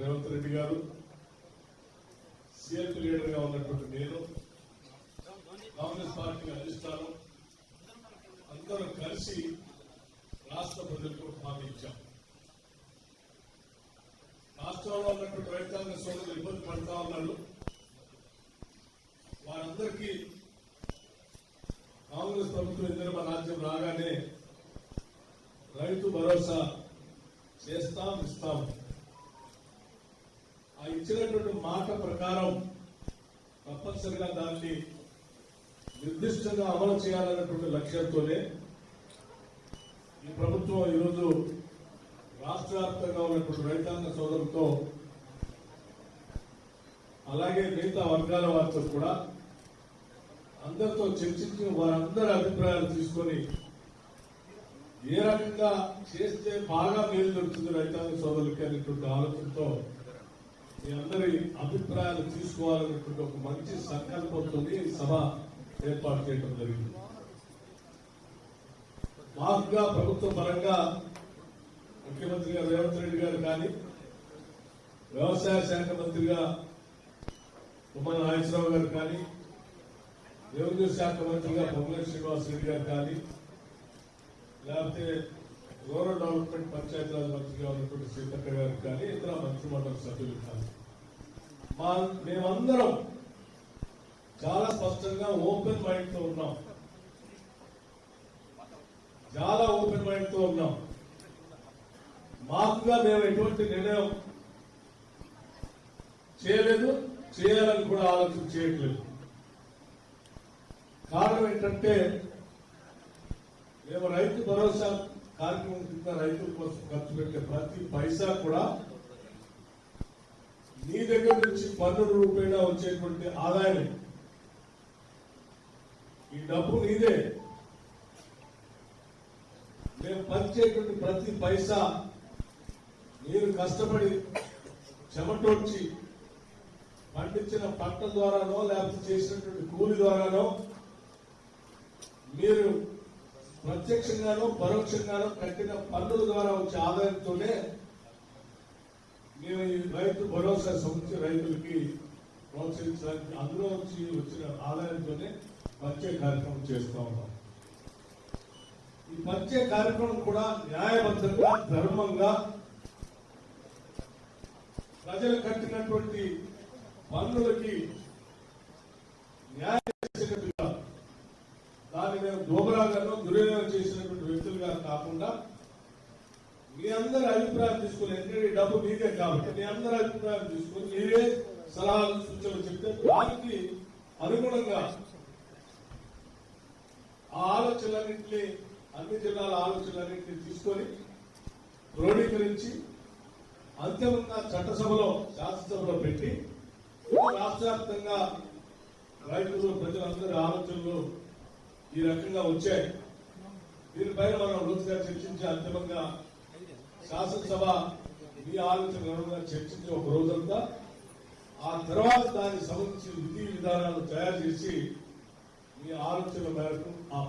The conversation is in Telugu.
రేవంత్ రెడ్డి గారు, సీఎల్పీ లీడర్ గా ఉన్నటువంటి నేను, కాంగ్రెస్ పార్టీ అధిష్టానం అందరూ కలిసి రాష్ట్ర ప్రజలకు హామీ ఇచ్చాం. రాష్ట్రంలో ఉన్నటువంటి రైతాంగ సోదరులు ఇబ్బంది పడుతూ ఉన్నారు. వారందరికీ కాంగ్రెస్ ప్రభుత్వం ఇందిరమ్మ రాజ్యం రాగానే రైతు భరోసా చేస్తాం, ఇస్తాం. ఆ ఇచ్చినటువంటి మాట ప్రకారం తప్పనిసరిగా దాన్ని నిర్దిష్టంగా అమలు చేయాలన్నటువంటి లక్ష్యంతోనే ఈ ప్రభుత్వం ఈరోజు రాష్ట్ర వ్యాప్తంగా ఉన్నటువంటి రైతాంగ సోదరులతో అలాగే మిగతా వర్గాల వారితో కూడా అందరితో చర్చించి వారందరి అభిప్రాయాలు తీసుకొని ఏ రకంగా చేస్తే బాగా మేలు దొరుకుతుంది రైతాంగ సోదరులకి అనేటువంటి ఆలోచనతో మీ అందరి అభిప్రాయాలు తీసుకోవాలనేటువంటి ఒక మంచి సంకల్పంతో సభ ఏర్పాటు చేయడం జరిగింది. మాకుగా ప్రభుత్వ పరంగా ముఖ్యమంత్రి గారు రేవంత్ రెడ్డి గారు కానీ, వ్యవసాయ శాఖ మంత్రిగా తుమ్మల నాగేశ్వరరావు గారు కానీ, రెవెన్యూ శాఖ మంత్రిగా పొంగులేటి శ్రీనివాస్ రెడ్డి గారు కానీ, లేకపోతే రూరల్ డెవలప్మెంట్ పంచాయతీరాజ్ మంత్రిగా ఉన్నటువంటి సీతక్క గారు కానీ, ఇతర మంత్రిమండలి సభ్యులు కానీ మేమందరం చాలా స్పష్టంగా ఓపెన్ మైండ్ తో ఉన్నాం. చాలా ఓపెన్ మైండ్ తో ఉన్నాం. మాకుగా మేము ఎటువంటి నిర్ణయం చేయలేదు, చేయాలని కూడా ఆలోచన చేయట్లేదు. కారణం ఏంటంటే మేము రైతు భరోసా కార్యక్రమం కింద రైతుల కోసం ఖర్చు పెట్టే ప్రతి పైసా కూడా నీ దగ్గర నుంచి పన్నుల రూపేణా వచ్చేటువంటి ఆదాయం. ఈ డబ్బు నీదే. మేము పంచేటువంటి ప్రతి పైసా మీరు కష్టపడి చెమటోడ్చి పండించిన పంట ద్వారానో లేకపోతే చేసినటువంటి కూలి ద్వారానో మీరు ప్రత్యక్షంగానో పరోక్షంగానో కట్టిన పన్నుల ద్వారా వచ్చే ఆదాయంతోనే మేము ఈ రైతు భరోసా సంస్థ రైతులకి ప్రోత్సహించడానికి అందులో వచ్చి వచ్చిన ఆదాయంతోనే పంచే కార్యక్రమం చేస్తూ ఉన్నాం. ఈ పంచే కార్యక్రమం కూడా న్యాయబద్ధంగా, ధర్మంగా ప్రజలు కట్టినటువంటి పన్నులకి న్యాయం చేసినట్టుగా, దాన్ని మేము దోబరాగానో దుర్వినియోగం చేసినటువంటి వ్యక్తులుగా కాకుండా మీ అందరి అభిప్రాయం తీసుకుని, ఎందుకంటే ఈ డబ్బు మీదే కాబట్టి మీ అందరి అభిప్రాయం తీసుకుని మీరే సలహాలు సూచనలు చెప్తే దానికి అనుగుణంగా ఆ ఆలోచనలన్నింటినీ, అన్ని జిల్లాల ఆలోచనలన్నింటినీ తీసుకొని క్రోడీకరించి అంతిమంగా చట్టసభలో, శాసనసభలో పెట్టి రాష్ట్ర వ్యాప్తంగా రైతులు, ప్రజలందరి ఆలోచనలు ఈ రకంగా వచ్చాయి. దీనిపైన మనం రోజుగా చర్చించి అంతిమంగా శాసనసభ ఈ ఆలోచన చర్చించి ఒక రోజంతా ఆ తర్వాత దానికి సంబంధించి విధి విధానాలు తయారు చేసి మీ ఆలోచనల మేరకు ఆ